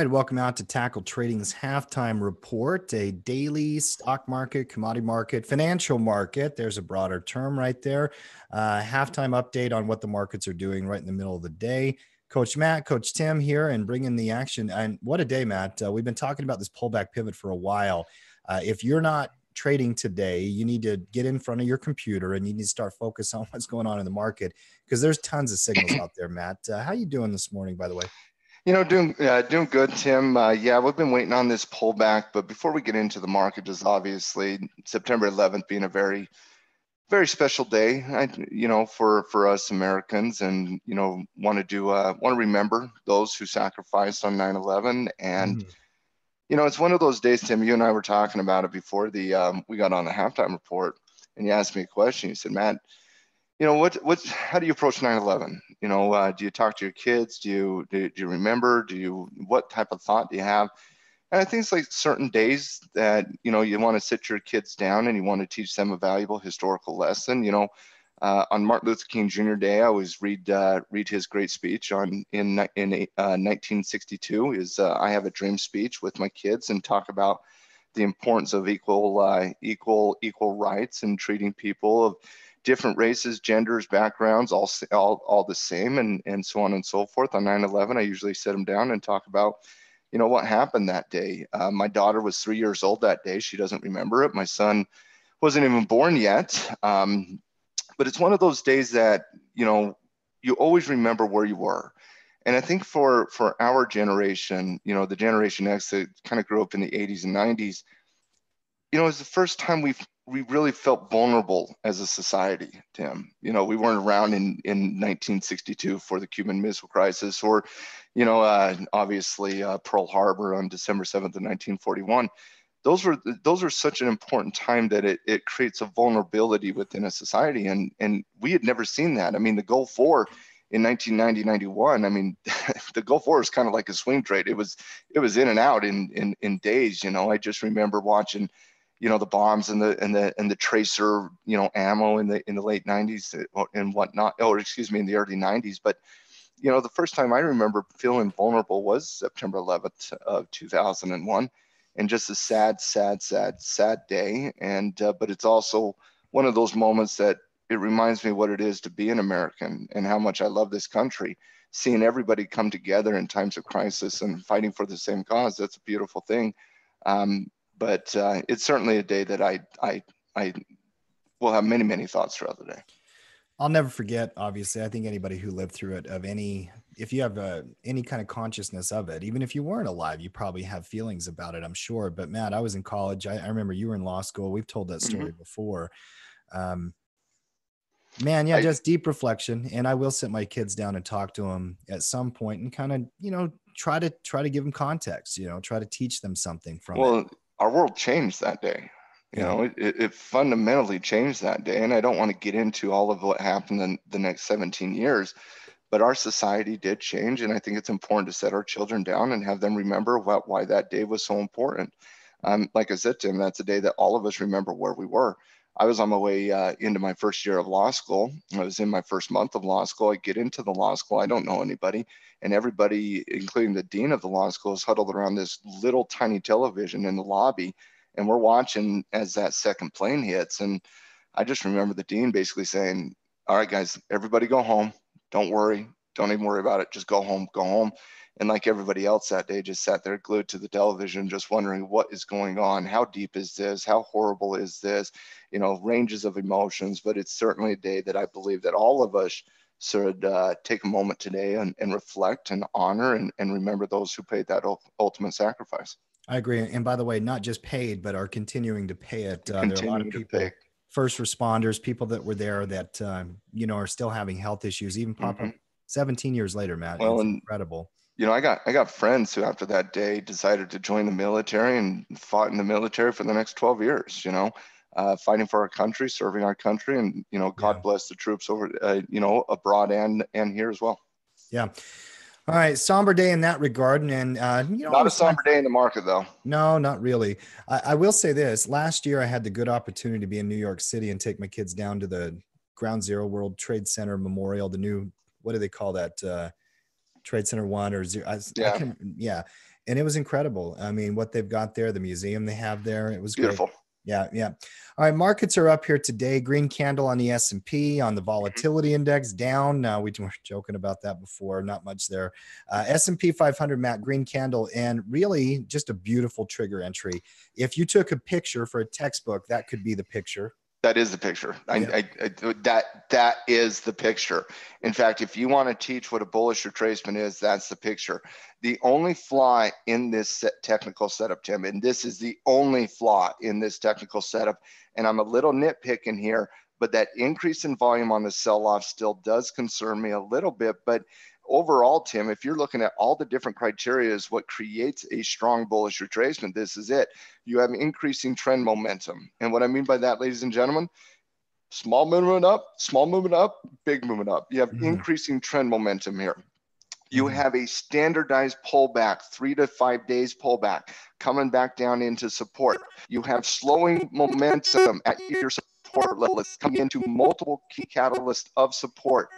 right, welcome out to Tackle Trading's halftime report, a daily stock market, commodity market, financial market. There's a broader term right there. Halftime update on what the markets are doing right in the middle of the day. Coach Matt, Coach Tim here, and bringing the action. And what a day, Matt. We've been talking about this pullback pivot for a while. If you're not trading today, you need to get in front of your computer and you need to start focusing on what's going on in the market because there's tons of signals out there, Matt. How you doing this morning, by the way? Doing good, Tim. Yeah, we've been waiting on this pullback, but before we get into the market, just obviously September 11th being a very, very special day, for us Americans, and want to remember those who sacrificed on 9/11, and it's one of those days, Tim. You and I were talking about it before we got on the halftime report, and you asked me a question. You said, Matt, how do you approach 9/11? Do you talk to your kids? Do you remember? What type of thought do you have? And I think it's like certain days that, you want to sit your kids down and you want to teach them a valuable historical lesson. On Martin Luther King Jr. Day, I always read his great speech in 1962 is I Have a Dream speech with my kids, and talk about the importance of equal rights and treating people of different races, genders, backgrounds, all the same, and so on and so forth. On 9/11, I usually sit them down and talk about, what happened that day. My daughter was 3 years old that day. She doesn't remember it. My son wasn't even born yet. But it's one of those days that, you always remember where you were. And I think for our generation, the Generation X that kind of grew up in the 80s and 90s, it was the first time we really felt vulnerable as a society, Tim. We weren't around in 1962 for the Cuban Missile Crisis, or, obviously Pearl Harbor on December 7th of 1941. Those are such an important time that it creates a vulnerability within a society, and we had never seen that. I mean, the Gulf War in 1990-91. I mean, the Gulf War is kind of like a swing trade. It was in and out in days. I just remember watching the bombs and the tracer, ammo in the late 90s and whatnot, or excuse me, in the early 90s. But, the first time I remember feeling vulnerable was September 11th of 2001, and just a sad day. And, but it's also one of those moments that it reminds me what it is to be an American and how much I love this country. Seeing everybody come together in times of crisis and fighting for the same cause, that's a beautiful thing. But it's certainly a day that I will have many, many thoughts throughout the day. I'll never forget, obviously. I think anybody who lived through it, if you have any kind of consciousness of it, even if you weren't alive, you probably have feelings about it, I'm sure. But Matt, I was in college. I remember you were in law school. We've told that story before. Just deep reflection. And I will sit my kids down and talk to them at some point and kind of, try to give them context, try to teach them something from it. Our world changed that day. It fundamentally changed that day. And I don't want to get into all of what happened in the next 17 years, but our society did change. And I think it's important to set our children down and have them remember why that day was so important. Like I said, Tim, that's a day that all of us remember where we were. I was on my way into my first year of law school. I was in my first month of law school. I get into the law school. I don't know anybody. And everybody, including the dean of the law school, is huddled around this little tiny television in the lobby. And we're watching as that second plane hits. And I just remember the dean basically saying, all right, guys, everybody go home. Don't worry. Don't even worry about it. Just go home. And like everybody else that day, just sat there glued to the television, just wondering what is going on. How deep is this? How horrible is this? Ranges of emotions. But it's certainly a day that I believe that all of us should take a moment today and reflect and honor and remember those who paid that ultimate sacrifice. I agree. And by the way, not just paid, but are continuing to pay it. There are a lot of people, first responders, people that were there that, are still having health issues, even pop up 17 years later, Matt. Well, it's incredible. I got friends who after that day decided to join the military and fought in the military for the next 12 years, fighting for our country, serving our country. And, God bless the troops over, abroad and here as well. Yeah. All right. Somber day in that regard. And, not a somber day in the market, though. No, not really. I will say this. Last year, I had the good opportunity to be in New York City and take my kids down to the Ground Zero World Trade Center Memorial, the new, what do they call that? Trade Center 1 or 0. And it was incredible. I mean, what they've got there, the museum they have there, it was great. Beautiful. Yeah, yeah. All right, markets are up here today. Green candle on the S&P, on the Mhm. volatility index down. Now we were joking about that before. Not much there. S&P 500, Matt, green candle, and really just a beautiful trigger entry. If you took a picture for a textbook, that could be the picture. That is the picture. Yeah. That is the picture. In fact, if you want to teach what a bullish retracement is, that's the picture. The only flaw in this technical setup, Tim, and this is the only flaw in this technical setup, and I'm a little nitpicking here, but that increase in volume on the sell-off still does concern me a little bit. But overall, Tim, if you're looking at all the different criteria is what creates a strong bullish retracement, this is it. You have increasing trend momentum. And what I mean by that, ladies and gentlemen, small movement up, big movement up. You have Mhm. increasing trend momentum here. You Mhm. have a standardized pullback, 3 to 5 days pullback, coming back down into support. You have slowing momentum at your support level. It's coming into multiple key catalysts of support,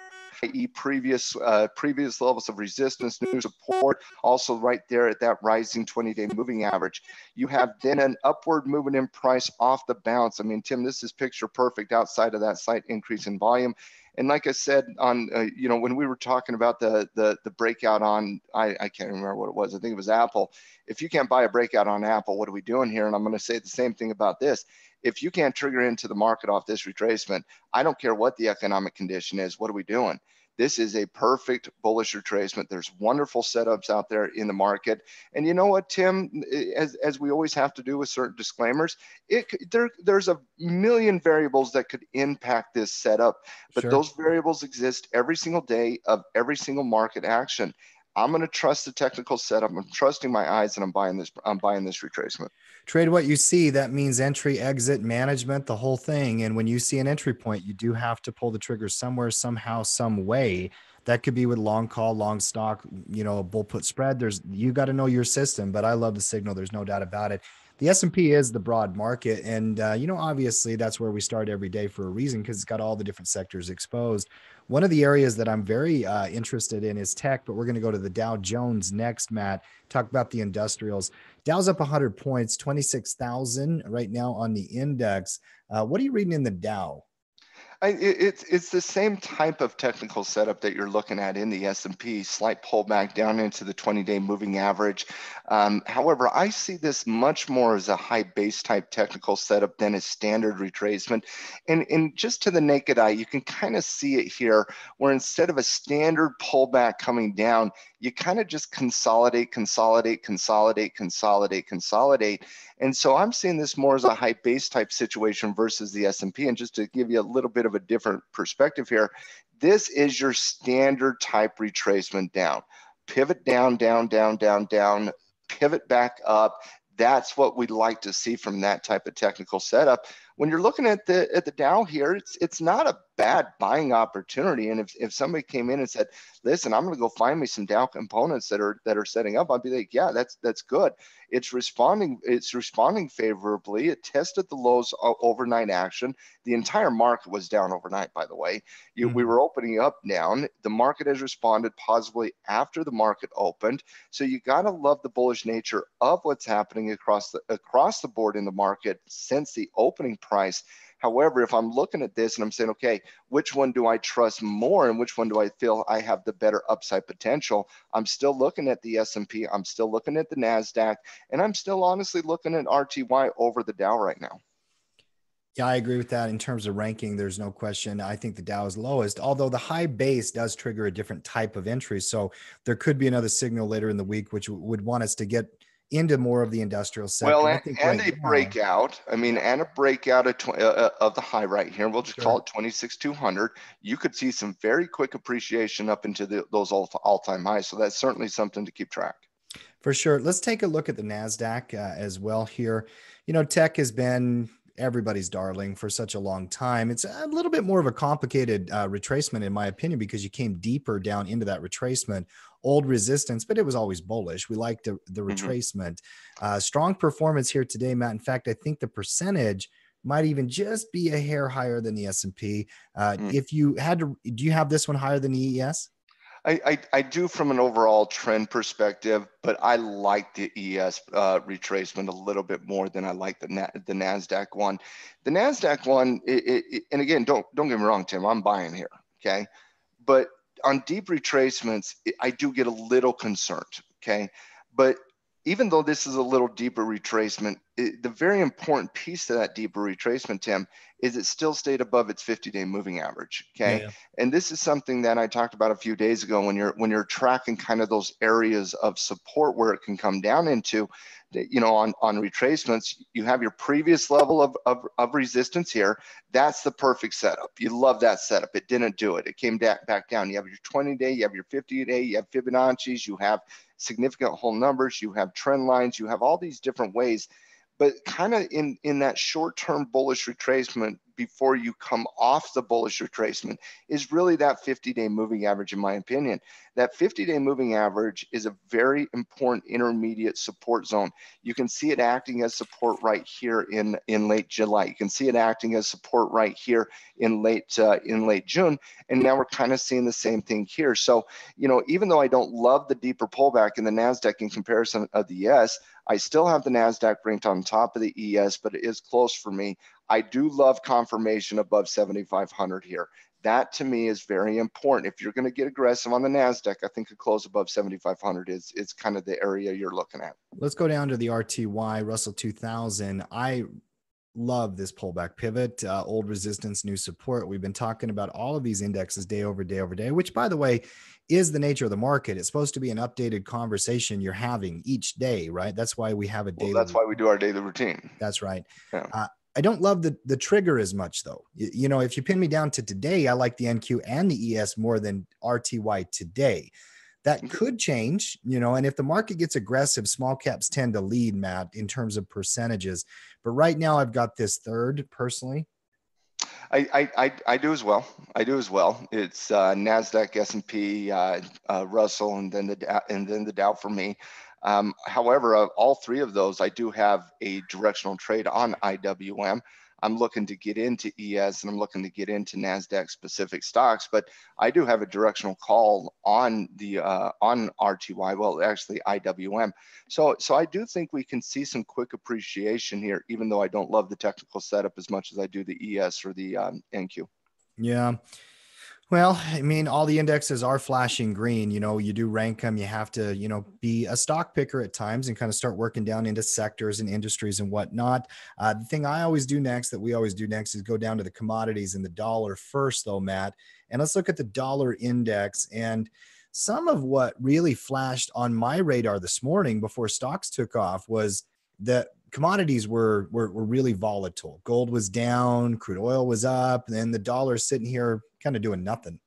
i.e. previous levels of resistance, new support, also right there at that rising 20-day moving average. You have then an upward movement in price off the bounce. I mean, Tim, this is picture perfect outside of that slight increase in volume. And like I said, on when we were talking about the breakout on, I can't remember what it was. I think it was Apple. If you can't buy a breakout on Apple, what are we doing here? And I'm going to say the same thing about this. If you can't trigger into the market off this retracement, I don't care what the economic condition is. What are we doing? This is a perfect bullish retracement. There's wonderful setups out there in the market. And you know what, Tim, as we always have to do with certain disclaimers, there's a million variables that could impact this setup, but Sure. those variables exist every single day of every single market action. I'm going to trust the technical setup. I'm trusting my eyes, and I'm buying this. I'm buying this retracement. Trade what you see. That means entry, exit, management, the whole thing. And when you see an entry point, you do have to pull the trigger somewhere, somehow, some way. That could be with long call, long stock, a bull put spread. You got to know your system. But I love the signal. There's no doubt about it. The S&P is the broad market, and obviously that's where we start every day for a reason because it's got all the different sectors exposed. One of the areas that I'm very interested in is tech, but we're going to go to the Dow Jones next, Matt. Talk about the industrials. Dow's up 100 points, 26,000 right now on the index. What are you reading in the Dow? It's the same type of technical setup that you're looking at in the S&P, slight pullback down into the 20-day moving average. However, I see this much more as a high base type technical setup than a standard retracement. And just to the naked eye, you can kind of see it here, where instead of a standard pullback coming down, you kind of just consolidate. And so I'm seeing this more as a high base type situation versus the S&P. And just to give you a little bit of a different perspective here, this is your standard type retracement down. Pivot down, pivot back up. That's what we'd like to see from that type of technical setup. When you're looking at the Dow here, it's not a bad buying opportunity. And if somebody came in and said, listen, I'm going to go find me some Dow components that are setting up, I'd be like, yeah, that's good. It's responding favorably. It tested the lows overnight action. The entire market was down overnight, by the way. We Mhm. were opening up down. The market has responded positively after the market opened. So you got to love the bullish nature of what's happening across the board in the market since the opening price. However, if I'm looking at this and I'm saying, okay, which one do I trust more and which one do I feel I have the better upside potential? I'm still looking at the S&P. I'm still looking at the NASDAQ, and I'm still honestly looking at RTY over the Dow right now. Yeah, I agree with that. In terms of ranking, there's no question. I think the Dow is lowest, although the high base does trigger a different type of entry. So there could be another signal later in the week, which would want us to get into more of the industrial Well, sector. I think and right a now, breakout. I mean, yeah, and a breakout of the high right here. We'll just call sure. it 26,200. You could see some very quick appreciation up into those all-time highs. So that's certainly something to keep track. For sure. Let's take a look at the NASDAQ as well here. Tech has been everybody's darling for such a long time. It's a little bit more of a complicated retracement, in my opinion, because you came deeper down into that retracement, old resistance, but it was always bullish. We liked the Mm-hmm. retracement. Strong performance here today, Matt. In fact, I think the percentage might even just be a hair higher than the S&P. If you had to, do you have this one higher than the ES? I do from an overall trend perspective, but I like the ES retracement a little bit more than I like the Nasdaq one. The Nasdaq one, and again, don't get me wrong, Tim, I'm buying here, okay? But on deep retracements, I do get a little concerned, okay? But even though this is a little deeper retracement, the very important piece to that deeper retracement, Tim, is it still stayed above its 50-day moving average, okay? Yeah. And this is something that I talked about a few days ago when you're tracking kind of those areas of support where it can come down into, you know, on retracements, you have your previous level of resistance here. That's the perfect setup. You love that setup. It didn't do it. It came back down. You have your 20-day, you have your 50-day, you have Fibonacci's, you have significant whole numbers, you have trend lines, you have all these different ways. But kind of in that short-term bullish retracement before you come off the bullish retracement is really that 50-day moving average, in my opinion. That 50-day moving average is a very important intermediate support zone. You can see it acting as support right here in late July. You can see it acting as support right here in late June. And now we're kind of seeing the same thing here. So, you know, even though I don't love the deeper pullback in the NASDAQ in comparison of the ES, I still have the NASDAQ ranked on top of the ES, but it is close for me. I do love confirmation above 7,500 here. That to me is very important. If you're going to get aggressive on the NASDAQ, I think a close above 7,500 is kind of the area you're looking at. Let's go down to the RTY, Russell 2000. I love this pullback pivot, old resistance, new support. We've been talking about all of these indexes day over day over day, which, by the way, is the nature of the market. It's supposed to be an updated conversation you're having each day, right? That's why we have a daily. Well, that's why we do our daily routine. That's right. Yeah. I don't love the trigger as much, though. You know, if you pin me down to today, I like the NQ and the ES more than RTY today. That could change, you know, and if the market gets aggressive, small caps tend to lead, Matt, in terms of percentages. But right now, I've got this third personally. I do as well. I do as well. It's Nasdaq, S&P, Russell, and then the Dow for me. However, all three of those, I do have a directional trade on IWM. I'm looking to get into ES and I'm looking to get into Nasdaq specific stocks, but I do have a directional call on the on RTY. Well, actually IWM. So I do think we can see some quick appreciation here, even though I don't love the technical setup as much as I do the ES or the NQ. Yeah. Well, I mean, all the indexes are flashing green. You know, you do rank them. You have to, you know, be a stock picker at times and kind of start working down into sectors and industries and whatnot. The thing I always do next, that we always do next, is go down to the commodities and the dollar first, though, Matt. And let's look at the dollar index. And some of what really flashed on my radar this morning before stocks took off was that commodities were really volatile. Gold was down, crude oil was up, and then the dollar sitting here kind of doing nothing.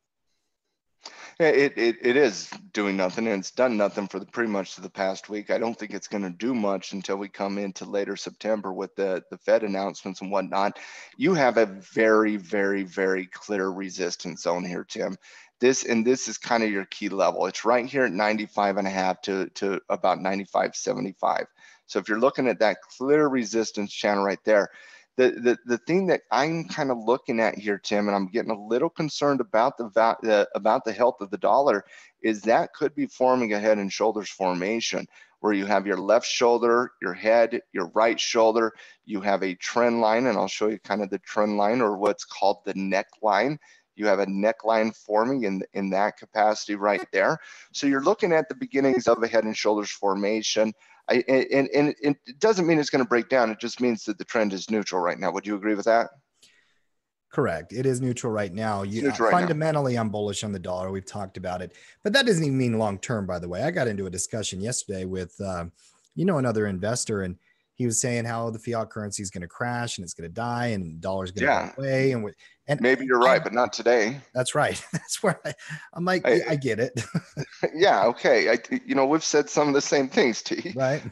Yeah, it is doing nothing, and it's done nothing for pretty much the past week. I don't think it's going to do much until we come into later September with the Fed announcements and whatnot. You have a very, very, very clear resistance zone here, Tim. This is kind of your key level. It's right here at 95.5 to about 95.75. So if you're looking at that clear resistance channel right there, the thing that I'm kind of looking at here, Tim, and I'm getting a little concerned about the health of the dollar, is that could be forming a head and shoulders formation where you have your left shoulder, your head, your right shoulder, you have a trend line, and I'll show you kind of the trend line, or what's called the neckline. You have a neckline forming in that capacity right there. So you're looking at the beginnings of a head and shoulders formation. And it doesn't mean it's going to break down. It just means that the trend is neutral right now. Would you agree with that? Correct. It is neutral right now. Fundamentally, I'm bullish on the dollar. We've talked about it, but that doesn't even mean long term. By the way, I got into a discussion yesterday with, another investor, and he was saying how the fiat currency is going to crash and it's going to die and the dollar is going to go away. And maybe you're right, but not today. That's right. That's where I'm like, I get it. Yeah. Okay. We've said some of the same things, T. Right.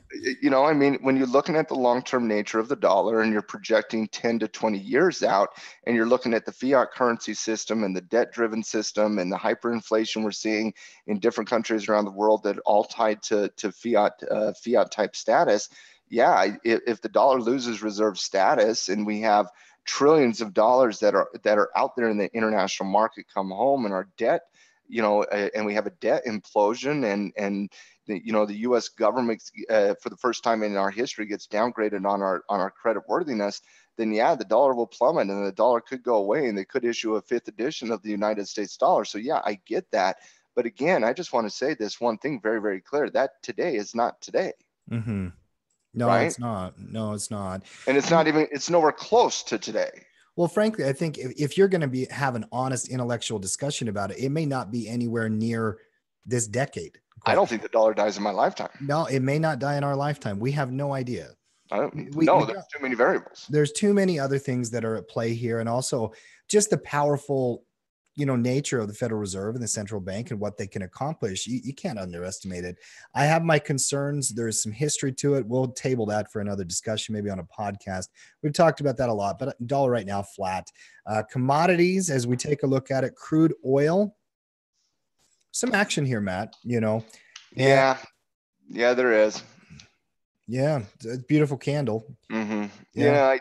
I mean, when you're looking at the long-term nature of the dollar and you're projecting 10 to 20 years out, and you're looking at the fiat currency system and the debt-driven system and the hyperinflation we're seeing in different countries around the world that all tied to fiat type status. Yeah. If the dollar loses reserve status and we have trillions of dollars that are out there in the international market come home, and our debt and we have a debt implosion, and the U.S. government, for the first time in our history, gets downgraded on our credit worthiness, then yeah, the dollar will plummet and the dollar could go away, and they could issue a fifth edition of the United States dollar. So yeah, I get that. But again, I just want to say this one thing very, very clear, that today is not today. Mm-hmm. No, Right. it's not. No, it's not. And it's nowhere close to today. Well, frankly, I think if you're going to have an honest intellectual discussion about it, it may not be anywhere near this decade. I don't think the dollar dies in my lifetime. No, it may not die in our lifetime. We have no idea. There's too many variables. There's too many other things that are at play here. And also just the powerful, nature of the Federal Reserve and the central bank and what they can accomplish. You can't underestimate it. I have my concerns. There's some history to it. We'll table that for another discussion, maybe on a podcast. We've talked about that a lot, but dollar right now flat. Commodities, as we take a look at it, crude oil, some action here, Matt, Yeah, there is. Yeah, it's a beautiful candle. Mm-hmm. Yeah,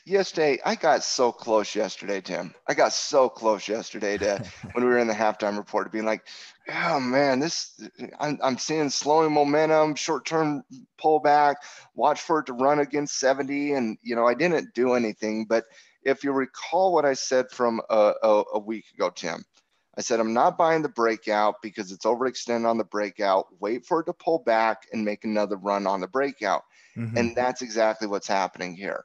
yesterday I got so close yesterday, Tim. I got so close yesterday to when we were in the halftime report to being like, oh man, I'm seeing slowing momentum, short-term pullback. Watch for it to run against 70, and I didn't do anything. But if you recall what I said from a week ago, Tim, I said, I'm not buying the breakout because it's overextended on the breakout. Wait for it to pull back and make another run on the breakout. Mm-hmm. And that's exactly what's happening here.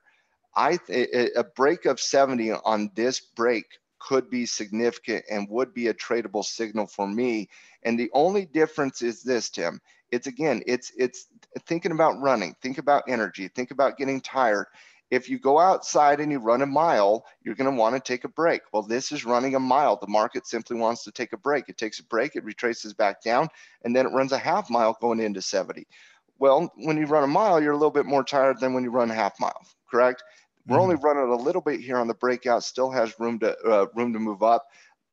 A break of 70 on this break could be significant and would be a tradable signal for me. And the only difference is this, Tim. It's thinking about running, think about energy, think about getting tired. If you go outside and you run a mile, you're going to want to take a break. Well, this is running a mile. The market simply wants to take a break. It takes a break, it retraces back down, and then it runs a half mile going into 70. Well, when you run a mile, you're a little bit more tired than when you run a half mile, correct? Mm-hmm. We're only running a little bit here on the breakout, still has room to move up.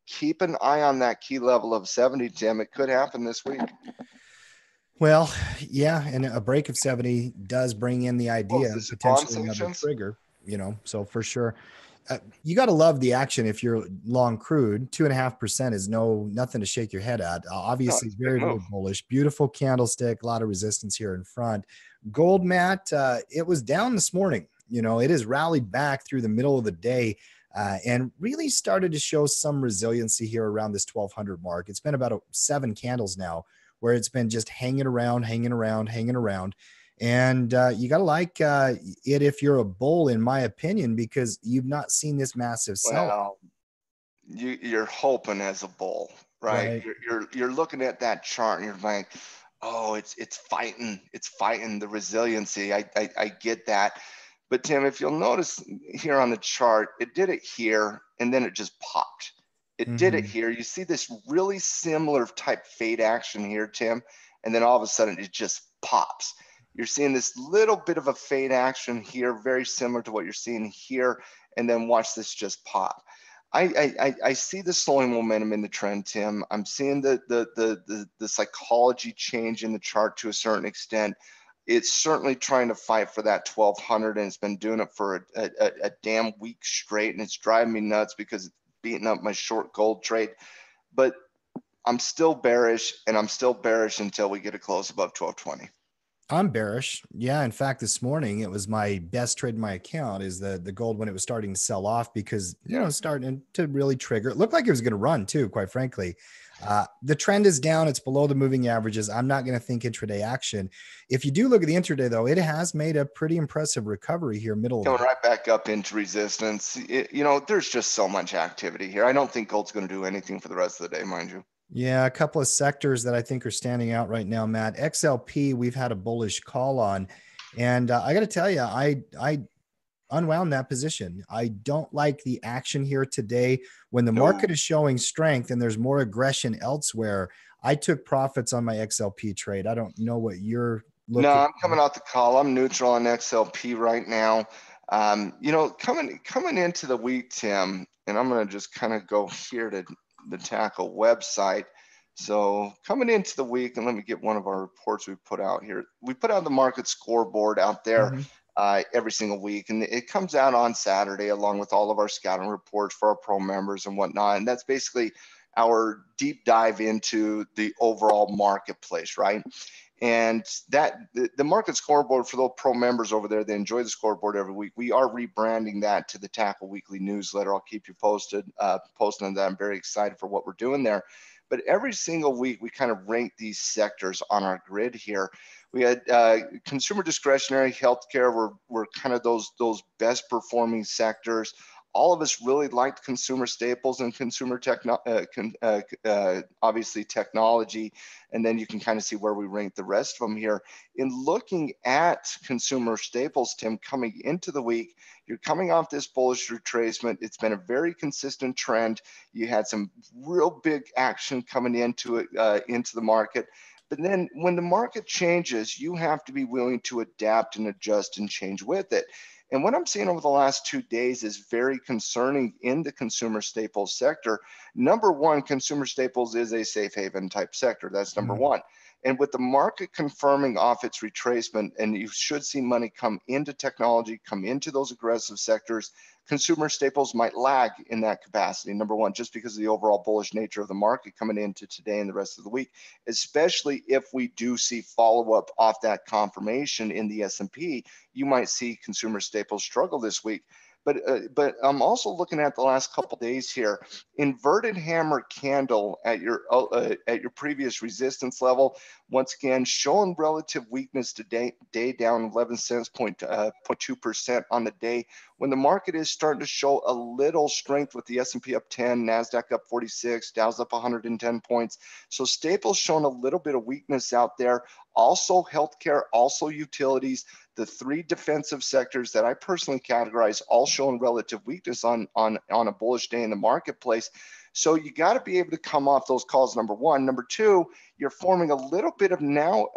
Keep an eye on that key level of 70, Tim. It could happen this week. Well, yeah, and a break of 70 does bring in the idea of potentially another trigger, so for sure. You got to love the action if you're long crude. 2.5% is nothing to shake your head at. Obviously, very, very bullish. Beautiful candlestick, a lot of resistance here in front. Gold, Matt, it was down this morning. It has rallied back through the middle of the day and really started to show some resiliency here around this 1200 mark. It's been about 7 candles now where it's been just hanging around. And you got to like it if you're a bull, in my opinion, because you've not seen this massive sell. Well, you're hoping as a bull, right? You're looking at that chart and you're like, oh, it's fighting the resiliency. I get that. But Tim, if you'll notice here on the chart, it did it here and then it just popped. It did it here. You see this really similar type fade action here, Tim, and then all of a sudden it just pops. You're seeing this little bit of a fade action here, very similar to what you're seeing here, and then watch this just pop. I see the slowing momentum in the trend, Tim. I'm seeing the psychology change in the chart to a certain extent. It's certainly trying to fight for that 1200, and it's been doing it for a damn week straight, and it's driving me nuts because beating up my short gold trade. But I'm still bearish, and I'm still bearish until we get a close above 1220. I'm bearish. Yeah. In fact, this morning it was my best trade in my account is the gold when it was starting to sell off because, starting to really trigger. It looked like it was going to run too, quite frankly. The trend is down. It's below the moving averages. I'm not going to think intraday action. If you do look at the intraday, though, it has made a pretty impressive recovery here. Going right back up into resistance. There's just so much activity here. I don't think gold's going to do anything for the rest of the day, mind you. Yeah, a couple of sectors that I think are standing out right now, Matt. XLP, we've had a bullish call on. And I got to tell you, I unwound that position. I don't like the action here today when the market is showing strength and there's more aggression elsewhere. I took profits on my XLP trade. I don't know what you're looking. No, I'm coming out the call. I'm neutral on XLP right now. Coming into the week, Tim, and I'm going to just kind of go here to the Tackle website. So coming into the week, and let me get one of our reports we put out here. We put out the market scoreboard out there every single week, and it comes out on Saturday along with all of our scouting reports for our pro members and whatnot. And that's basically our deep dive into the overall marketplace, right? And that the market scoreboard, for those pro members over there, they enjoy the scoreboard every week. We are rebranding that to the Tackle Weekly newsletter. I'll keep you posted, posting on that. I'm very excited for what we're doing there. But every single week, we kind of rank these sectors on our grid here. We had consumer discretionary, healthcare were kind of those best performing sectors. All of us really liked consumer staples and consumer obviously technology. And then you can kind of see where we rank the rest of them here. In looking at consumer staples, Tim, coming into the week, you're coming off this bullish retracement. It's been a very consistent trend. You had some real big action coming into it, into the market. But then when the market changes, you have to be willing to adapt and adjust and change with it. And what I'm seeing over the last 2 days is very concerning in the consumer staples sector. Number one, consumer staples is a safe haven type sector. That's number one. And with the market confirming off its retracement, and you should see money come into technology, come into those aggressive sectors, consumer staples might lag in that capacity. Number one, just because of the overall bullish nature of the market coming into today and the rest of the week, especially if we do see follow-up off that confirmation in the S&P, you might see consumer staples struggle this week. But I'm also looking at the last couple days here. Inverted hammer candle at your previous resistance level. Once again, showing relative weakness today, down 11 cents, 0.2% on the day. When the market is starting to show a little strength with the S&P up 10, NASDAQ up 46, Dow's up 110 points. So staples showing a little bit of weakness out there. Also healthcare, also utilities. The three defensive sectors that I personally categorize all showing relative weakness on a bullish day in the marketplace. So you got to be able to come off those calls, number one. Number two, you're forming a little bit of now,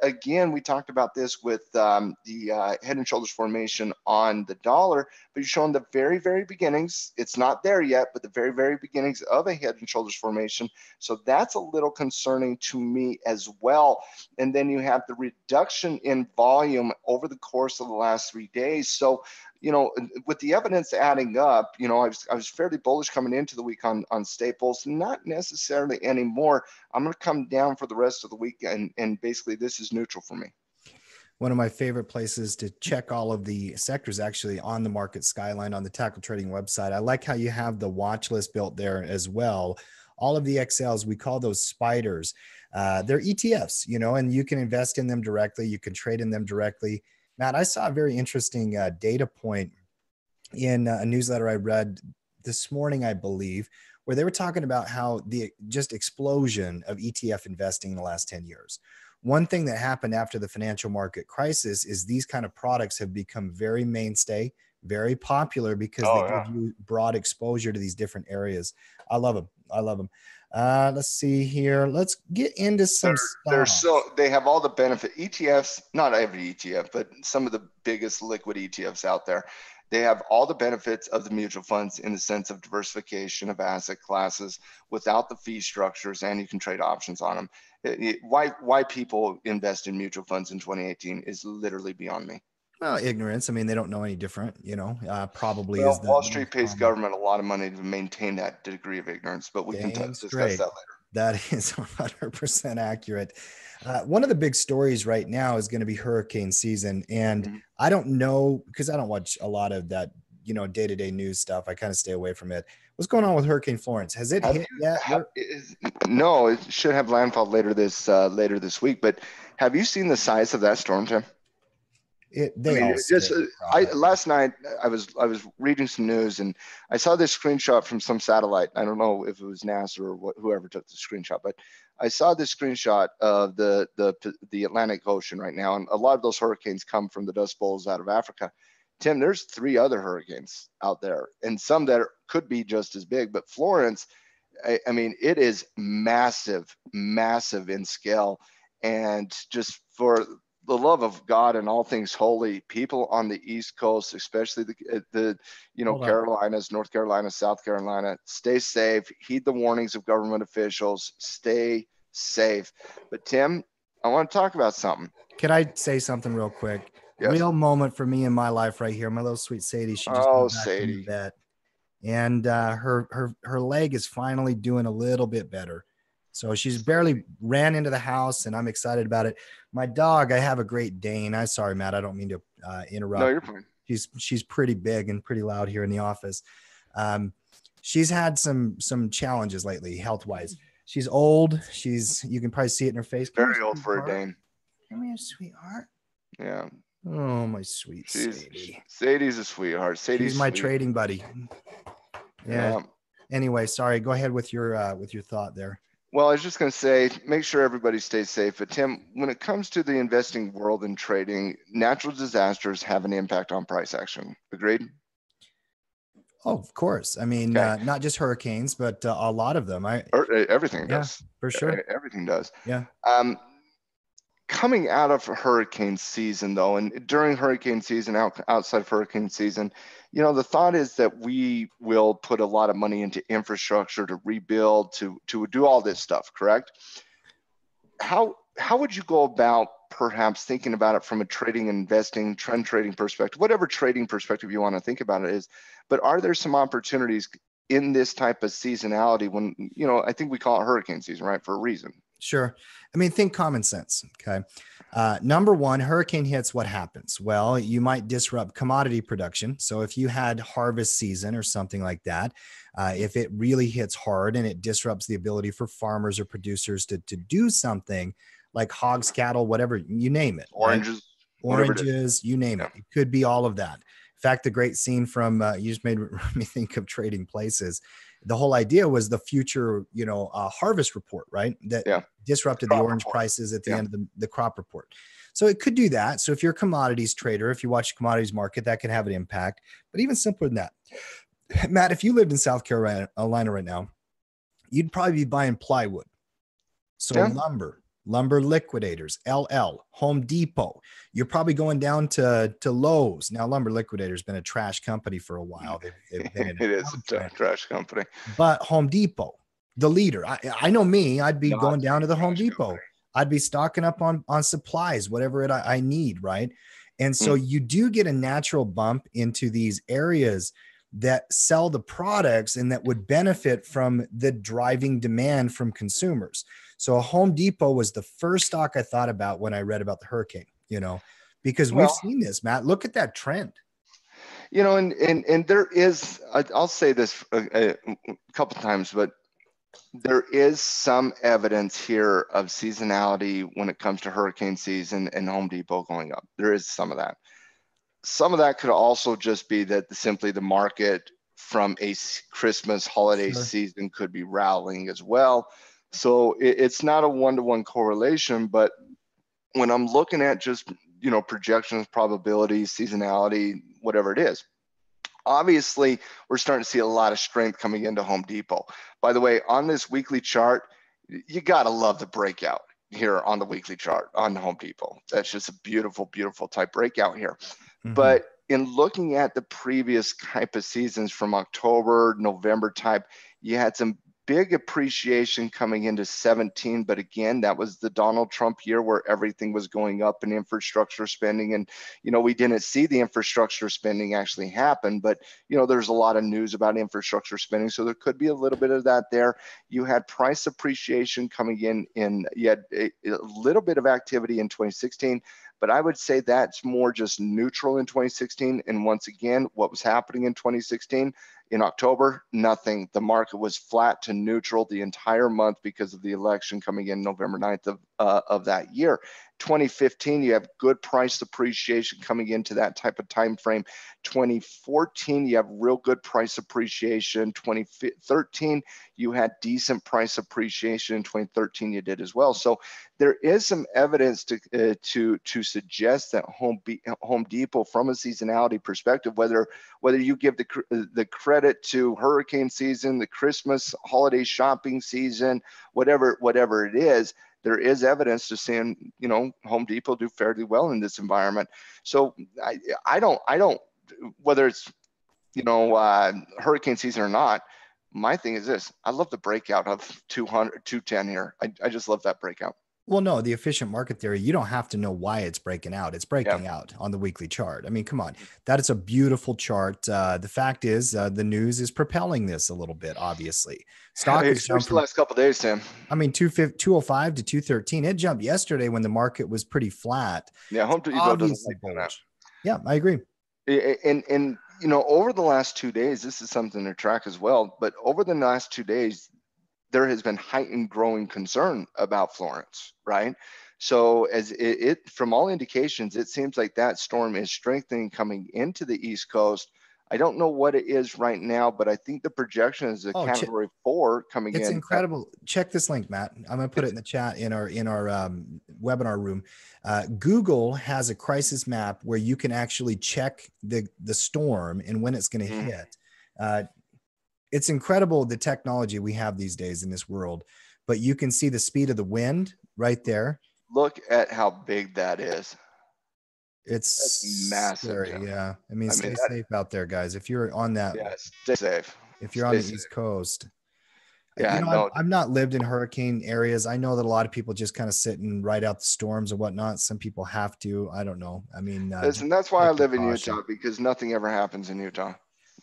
again, we talked about this with the head and shoulders formation on the dollar, but you're showing the very, very beginnings. It's not there yet, but the very, very beginnings of a head and shoulders formation. So that's a little concerning to me as well. And then you have the reduction in volume over the course of the last 3 days. So, you know, with the evidence adding up, you know, I was fairly bullish coming into the week on staples, not necessarily anymore. I'm going to come down for the rest of the week, and basically this is neutral for me. One of my favorite places to check all of the sectors actually on the Market Skyline on the Tackle Trading website. I like how you have the watch list built there as well. All of the XLs, we call those spiders. They're ETFs, you know, and you can invest in them directly. You can trade in them directly. Matt, I saw a very interesting data point in a newsletter I read this morning, I believe, where they were talking about how the just explosion of ETF investing in the last 10 years. One thing that happened after the financial market crisis is these kind of products have become very mainstay, very popular because they give you broad exposure to these different areas. I love them. I love them. Let's see here. Let's get into some they have all the benefit. ETFs, not every ETF, but some of the biggest liquid ETFs out there. They have all the benefits of the mutual funds in the sense of diversification of asset classes without the fee structures, and you can trade options on them. Why people invest in mutual funds in 2018 is literally beyond me. Well, ignorance. I mean, they don't know any different, you know, probably well, is Wall Street pays government a lot of money to maintain that degree of ignorance, but we can discuss that later. That is 100% accurate. One of the big stories right now is going to be hurricane season. And I don't know, because I don't watch a lot of that, you know, day-to-day news stuff. I kind of stay away from it. What's going on with Hurricane Florence? Has it hit yet? No, it should have landfall later this week. But have you seen the size of that storm, Tim? Last night I was reading some news and I saw this screenshot from some satellite. I don't know if it was NASA or whoever took the screenshot, but I saw this screenshot of the Atlantic Ocean right now, and a lot of those hurricanes come from the Dust Bowls out of Africa. Tim, there's 3 other hurricanes out there, and some that could be just as big. But Florence, I mean, it is massive in scale, and just for the love of God and all things holy, people on the East Coast, especially the Carolinas, North Carolina, South Carolina, stay safe, heed the warnings of government officials, stay safe. But Tim, I want to talk about something. Can I say something real quick? Yes. Real moment for me in my life right here. My little sweet Sadie. She just Sadie. That. and her leg is finally doing a little bit better. So she's barely ran into the house, and I'm excited about it. My dog, I have a Great Dane. I'm sorry, Matt, I don't mean to No, interrupt. you're fine. She's pretty big and pretty loud here in the office. Um, she's had some challenges lately, health wise. She's old. You can probably see it in her face. Come Very here, old for a sweetheart. Dane. Come here, sweetheart. Yeah. Oh, my sweet Sadie. Sadie's a sweetheart. She's my trading buddy. Yeah. Anyway, sorry. Go ahead with your thought there. Well, I was just going to say, make sure everybody stays safe. But Tim, when it comes to the investing world and trading, natural disasters have an impact on price action. Agreed? Oh, of course. I mean, Okay. not just hurricanes, but a lot of them. Everything Yeah, does. for sure. Everything does. Yeah. Coming out of hurricane season, though, and during hurricane season, outside of hurricane season, the thought is that we will put a lot of money into infrastructure to rebuild, to do all this stuff, correct? How would you go about perhaps thinking about it from a trading, investing, trend trading perspective, whatever trading perspective you want to think about it is, but are there some opportunities in this type of seasonality when, I think we call it hurricane season, right, for a reason? Sure. I mean, think common sense. Okay. Number one, hurricane hits, what happens? Well, you might disrupt commodity production. So if you had harvest season or something like that, if it really hits hard and it disrupts the ability for farmers or producers to do something like hogs, cattle, whatever, you name it. Oranges, right? Oranges, you name it. It could be all of that. In fact, the great scene from, you just made me think of Trading Places. The whole idea was the future, harvest report, right? That disrupted the orange prices at the end of the crop report. So it could do that. So if you're a commodities trader, if you watch commodities market, that can have an impact. But even simpler than that, Matt, if you lived in South Carolina right now, you'd probably be buying plywood. So lumber liquidators, LL, Home Depot. You're probably going down to Lowe's. Now, Lumber Liquidator's been a trash company for a while. They've been it is a trash company. But Home Depot, the leader. I know me. I'd be going down to the Home Depot. Company. I'd be stocking up on supplies, whatever I need, right? And so you do get a natural bump into these areas that sell the products and that would benefit from the driving demand from consumers. So a Home Depot was the first stock I thought about when I read about the hurricane, because we've seen this, Matt. Look at that trend. And there is, I'll say this a couple times, but there is some evidence here of seasonality when it comes to hurricane season and Home Depot going up. There is some of that. Some of that could also just be that simply the market from a Christmas holiday season could be rallying as well. So it's not a one-to-one correlation, but when I'm looking at just, projections, probabilities, seasonality, whatever it is, obviously we're starting to see a lot of strength coming into Home Depot. By the way, on this weekly chart, you got to love the breakout here on the weekly chart on Home Depot. That's just a beautiful, beautiful type breakout here. Mm-hmm. But in looking at the previous type of seasons from October, November type, you had some big appreciation coming into 17. But again, that was the Donald Trump year where everything was going up in infrastructure spending. And, we didn't see the infrastructure spending actually happen. But, there's a lot of news about infrastructure spending. So there could be a little bit of that there. You had price appreciation coming in you had a little bit of activity in 2016. But I would say that's more just neutral in 2016. And once again, what was happening in 2016? In October, nothing. The market was flat to neutral the entire month because of the election coming in November 9th of that year. 2015, you have good price appreciation coming into that type of time frame. 2014, you have real good price appreciation. 2013, you had decent price appreciation. In 2013, you did as well. So there is some evidence to suggest that Home Depot, from a seasonality perspective, whether you give the credit to hurricane season, the Christmas holiday shopping season, whatever it is, there is evidence to seeing, Home Depot do fairly well in this environment. So I don't, whether it's, hurricane season or not, my thing is this: I love the breakout of 200, 210 here. I just love that breakout. Well, no, the efficient market theory, you don't have to know why it's breaking out. It's Yeah. breaking out on the weekly chart. I mean, come on. That is a beautiful chart. The fact is, the news is propelling this a little bit, obviously. Stock has jumped Especially the from, last couple of days, Tim. I mean, 205 to 213. It jumped yesterday when the market was pretty flat. Yeah, It's Home Depot doesn't obviously like doing that. bullish. Yeah, I agree. And you know, over the last 2 days, this is something to track as well. But over the last 2 days, there has been heightened growing concern about Florence, right? So as from all indications, it seems like that storm is strengthening coming into the East Coast. I don't know what it is right now, but I think the projection is a Oh, category 4 coming it's in. incredible. Check this link, Matt. I'm going to put it in the chat in our webinar room. Google has a crisis map where you can actually check the storm and when it's going to hit. It's incredible the technology we have these days in this world, but you can see the speed of the wind right there. Look at how big that is. It's massive. scary. Tim. Yeah. I mean, stay safe out there, guys. If you're on that, Yeah, stay safe. if you're on the East Coast. Yeah, I've not lived in hurricane areas. I know that a lot of people just kind of sit and ride out the storms and whatnot. Some people have to. I don't know. I mean, listen, that's why I live in Utah, because nothing ever happens in Utah.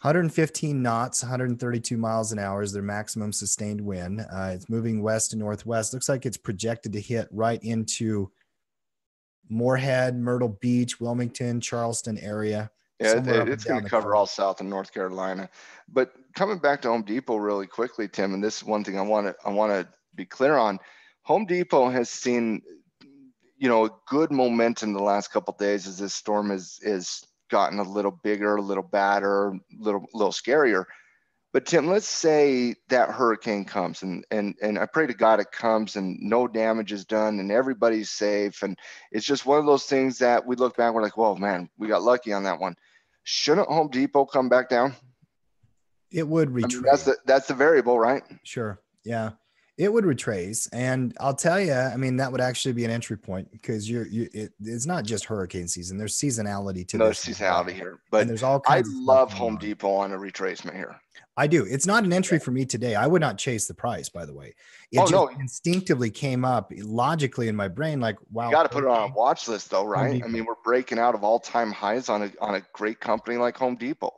115 knots, 132 miles an hour is their maximum sustained wind. It's moving west and northwest. Looks like it's projected to hit right into Moorhead, Myrtle Beach, Wilmington, Charleston area. Yeah, it's going to cover all South and North Carolina. But coming back to Home Depot really quickly, Tim, and this is one thing I want to be clear on. Home Depot has seen, you know, good momentum the last couple of days as this storm is gotten a little bigger, a little badder, a little scarier. But Tim, let's say that hurricane comes and I pray to God it comes and no damage is done and everybody's safe. And it's just one of those things that we look back, we're like, whoa, man, we got lucky on that one. Shouldn't Home Depot come back down? It would retrace. I mean, that's the variable, right? Sure. Yeah. It would retrace. And I'll tell you, I mean, that would actually be an entry point because it's not just hurricane season. There's seasonality to this. There's seasonality here, but there's all I kinds love Home Depot on a retracement here. I do. It's not an entry for me today. I would not chase the price, by the way. It instinctively came up logically in my brain, like, wow. You got to put it on a watch list though, right? I mean, we're breaking out of all-time highs on a great company like Home Depot.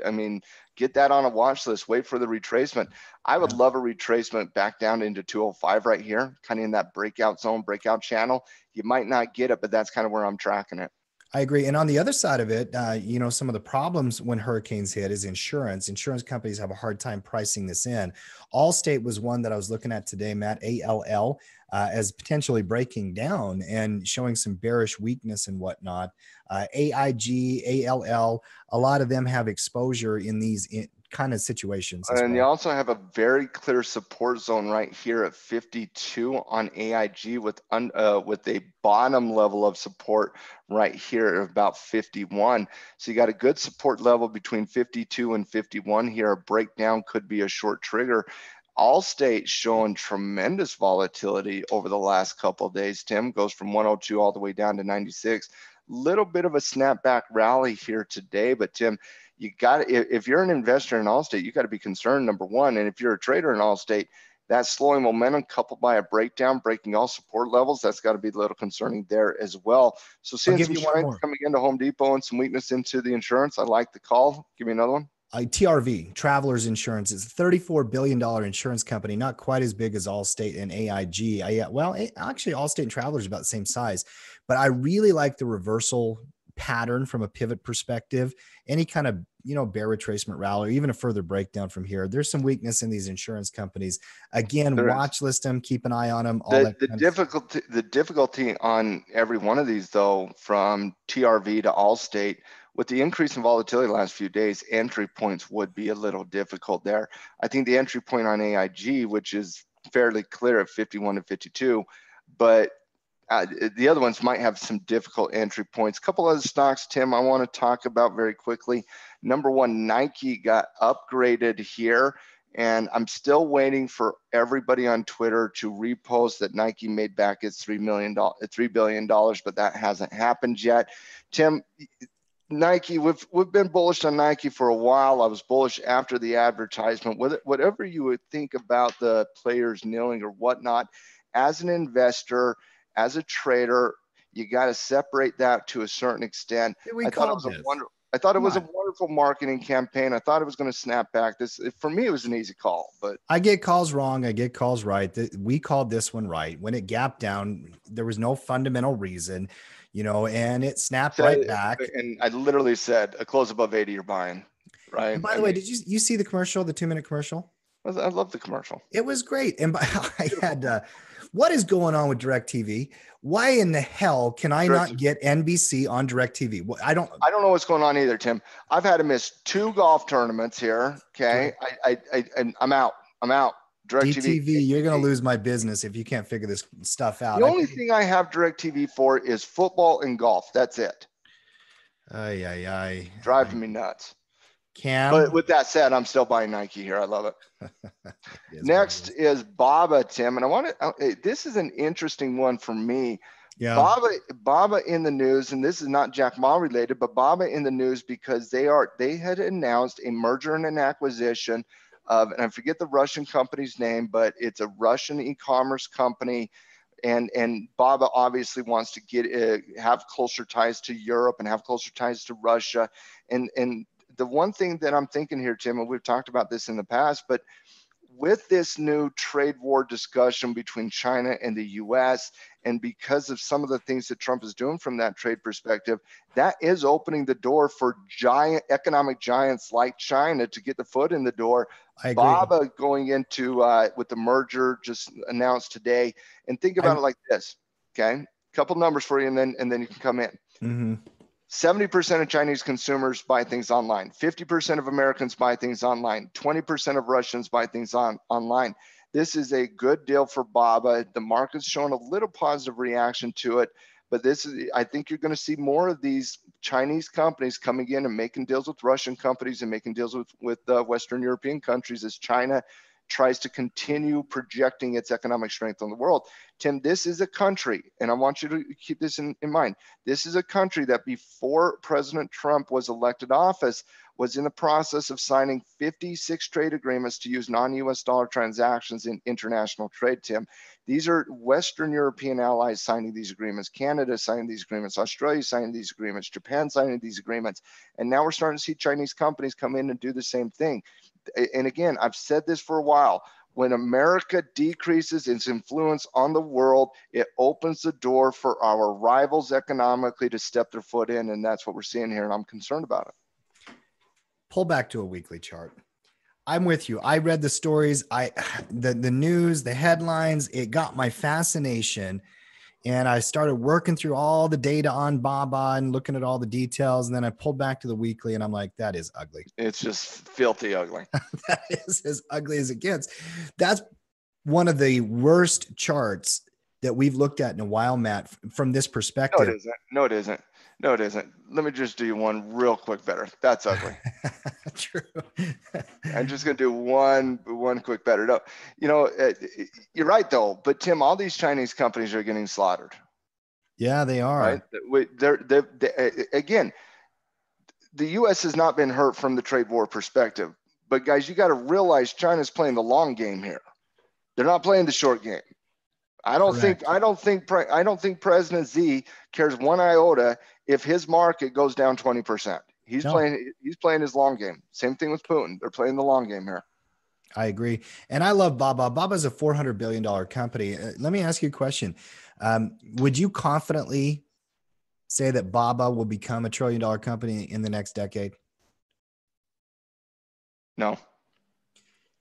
I mean, get that on a watch list, wait for the retracement. I would love a retracement back down into 205 right here, kind of in that breakout zone, breakout channel. You might not get it, but that's kind of where I'm tracking it. I agree. And on the other side of it, you know, some of the problems when hurricanes hit is insurance. Insurance companies have a hard time pricing this in. Allstate was one that I was looking at today, Matt, ALL, as potentially breaking down and showing some bearish weakness and whatnot. AIG, ALL, a lot of them have exposure in these kind of situations. And you also have a very clear support zone right here at 52 on AIG with a bottom level of support right here of about 51. So you got a good support level between 52 and 51 here. A breakdown could be a short trigger. Allstate showing tremendous volatility over the last couple of days. Tim goes from 102 all the way down to 96. Little bit of a snapback rally here today, but Tim, you got if you're an investor in Allstate, you got to be concerned, number one. And if you're a trader in Allstate, that slowing momentum coupled by a breakdown, breaking all support levels, that's got to be a little concerning there as well. So seeing some strength coming into Home Depot and some weakness into the insurance, I like the call. Give me another one. TRV, Travelers Insurance, is a $34 billion insurance company, not quite as big as Allstate and AIG. Actually, Allstate and Travelers are about the same size, but I really like the reversal pattern from a pivot perspective. Any kind of, you know, bear retracement rally, or even a further breakdown from here. There's some weakness in these insurance companies. Again, watch list them, keep an eye on them. The difficulty on every one of these, though, from TRV to Allstate, with the increase in volatility the last few days, entry points would be a little difficult there. I think the entry point on AIG, which is fairly clear at 51 to 52, but the other ones might have some difficult entry points. A couple other stocks, Tim, I want to talk about very quickly. Number one, Nike got upgraded here, and I'm still waiting for everybody on Twitter to repost that Nike made back its $3 billion, but that hasn't happened yet. Tim, Nike, we've been bullish on Nike for a while. I was bullish after the advertisement. Whatever you would think about the players kneeling or whatnot, as an investor, as a trader, you got to separate that to a certain extent. We I thought it called was a this. wonderful. I thought it was a Come on. wonderful marketing campaign. I thought it was going to snap back. For me, it was an easy call, but I get calls wrong. I get calls right. We called this one right. When it gapped down, there was no fundamental reason, and it snapped right back. And I literally said a close above 80, you're buying, right? And by the way, did you see the commercial, the 2-minute commercial? I love the commercial. It was great. And I had, what is going on with DirecTV? Why in the hell can I not get NBC on DirecTV? I don't know what's going on either, Tim. I've had to miss 2 golf tournaments here. Okay. I'm out. DirecTV, you're going to lose my business if you can't figure this stuff out. The only thing I have DirecTV for is football and golf. That's it. Driving me nuts. But with that said, I'm still buying Nike here. I love it. Next is Baba, Tim. And I want to, this is an interesting one for me. Yeah. Baba in the news, and this is not Jack Ma related, but Baba in the news because they had announced a merger and an acquisition of, and I forget the Russian company's name, but it's a Russian e-commerce company. And Baba obviously wants to have closer ties to Europe and have closer ties to Russia. And the one thing that I'm thinking here, Tim, and we've talked about this in the past, but with this new trade war discussion between China and the US, and because of some of the things that Trump is doing from that trade perspective, that is opening the door for economic giants like China to get the foot in the door. I agree. Baba going into with the merger just announced today, and think about it like this, okay? A couple numbers for you, and then you can come in. Mm-hmm. 70% of Chinese consumers buy things online. 50% of Americans buy things online. 20% of Russians buy things online. This is a good deal for Baba. The market's showing a little positive reaction to it, but I think you're going to see more of these Chinese companies coming in and making deals with Russian companies and making deals with Western European countries as China tries to continue projecting its economic strength on the world. Tim, this is a country, and I want you to keep this in mind. This is a country that before President Trump was elected office was in the process of signing 56 trade agreements to use non-US dollar transactions in international trade, Tim. These are Western European allies signing these agreements, Canada signing these agreements, Australia signing these agreements, Japan signing these agreements, and now we're starting to see Chinese companies come in and do the same thing. And again, I've said this for a while, when America decreases its influence on the world, it opens the door for our rivals economically to step their foot in. And that's what we're seeing here. And I'm concerned about it. Pull back to a weekly chart. I'm with you. I read the stories, the news, the headlines, it got my fascination. And I started working through all the data on Baba and looking at all the details. And then I pulled back to the weekly and I'm like, that is ugly. It's just filthy ugly. That is as ugly as it gets. That's one of the worst charts that we've looked at in a while, Matt, from this perspective. No, it isn't. Let me just do one real quick better. That's ugly. True. I'm just going to do one quick better. No, you're right though. But Tim, all these Chinese companies are getting slaughtered. Yeah, they are. Right? Again, the U.S. has not been hurt from the trade war perspective. But guys, you got to realize China's playing the long game here. They're not playing the short game. I don't think President Xi cares one iota if his market goes down 20%. He's playing his long game. Same thing with Putin. They're playing the long game here. I agree. And I love Baba. Baba's a $400 billion company. Let me ask you a question. Would you confidently say that Baba will become a $1 trillion company in the next decade? No.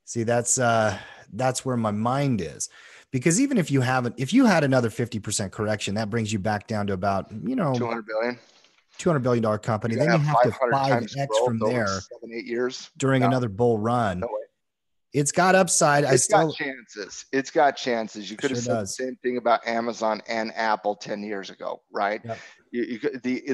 See, that's where my mind is. Because even if you had another 50% correction, that brings you back down to about, $200 billion company. Then you have to 5x from there 7-8 years during another bull run. No way. It's got upside. It's got chances. You could have said the does. same thing about Amazon and Apple 10 years ago, right? Yep.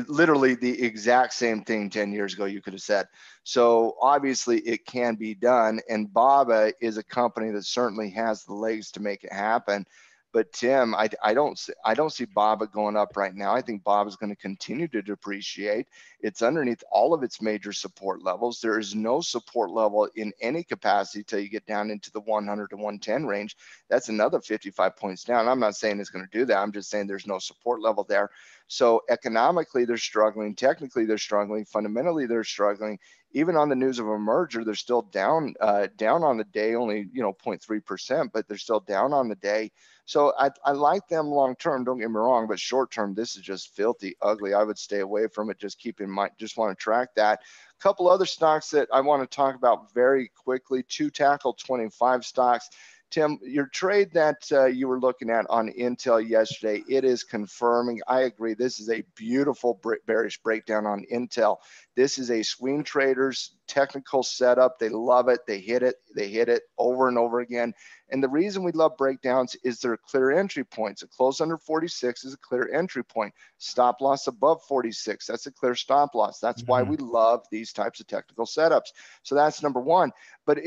Literally the exact same thing 10 years ago you could have said. So obviously it can be done. And Baba is a company that certainly has the legs to make it happen. But Tim, I don't see BABA going up right now. I think BABA is going to continue to depreciate. It's underneath all of its major support levels. There is no support level in any capacity till you get down into the 100 to 110 range. That's another 55 points down. I'm not saying it's going to do that. I'm just saying there's no support level there. So economically, they're struggling. Technically, they're struggling. Fundamentally, they're struggling. Even on the news of a merger, they're still down on the day, only 0.3%, but they're still down on the day. So I like them long term. Don't get me wrong, but short term, this is just filthy ugly. I would stay away from it. Just keep in mind. Just want to track that. A couple other stocks that I want to talk about very quickly. Two Tackle 25 stocks. Tim, your trade that you were looking at on Intel yesterday, it is confirming. I agree. This is a beautiful bearish breakdown on Intel. This is a swing trader's technical setup. They love it. They hit it. They hit it over and over again. And the reason we love breakdowns is they're clear entry points. A close under 46 is a clear entry point. Stop loss above 46, that's a clear stop loss. That's why we love these types of technical setups. So that's number one. But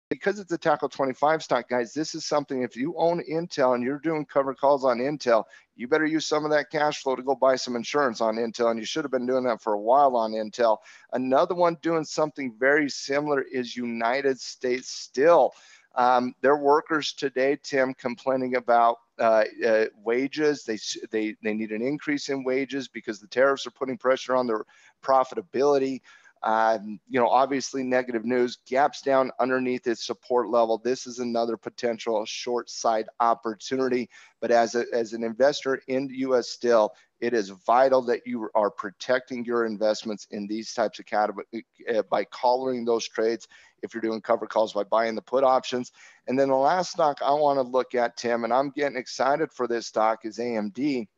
because it's a Tackle 25 stock, guys, this is something, if you own Intel and you're doing cover calls on Intel, you better use some of that cash flow to go buy some insurance on Intel. And you should have been doing that for a while on Intel. Another one doing something very similar is United States Steel. Their workers today, Tim, complaining about wages. They need an increase in wages because the tariffs are putting pressure on their profitability. Obviously negative news. Gaps down underneath its support level. This is another potential short side opportunity. But as an investor in U.S. Steel, it is vital that you are protecting your investments in these types of categories by collaring those trades. If you're doing cover calls, by buying the put options. And then the last stock I want to look at, Tim, and I'm getting excited for this stock, is AMD.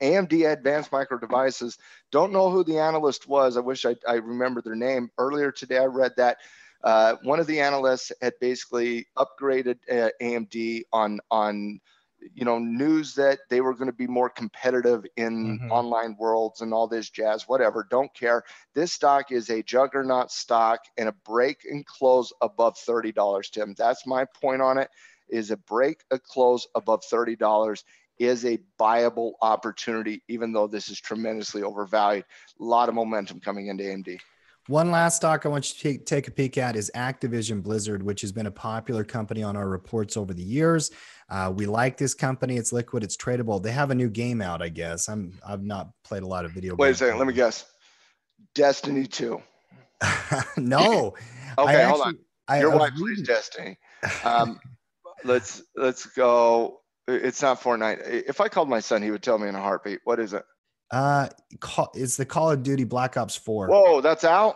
AMD, Advanced Micro Devices. Don't know who the analyst was. I wish I remember their name. Earlier today, I read that one of the analysts had basically upgraded AMD on news that they were going to be more competitive in online worlds and all this jazz, whatever. Don't care. This stock is a juggernaut stock, and a break and close above $30, Tim. That's my point on it, is a break, a close above $30 is a buyable opportunity, even though this is tremendously overvalued. A lot of momentum coming into AMD. One last stock I want you to take a peek at is Activision Blizzard, which has been a popular company on our reports over the years. We like this company. It's liquid. It's tradable. They have a new game out, I guess. I've not played a lot of video games. Wait a second. Let me guess. Destiny 2. No. Okay, hold on. Your wife plays Destiny. Let's go. It's not Fortnite. If I called my son, he would tell me in a heartbeat. What is it? It's the Call of Duty Black Ops 4. Whoa, that's out?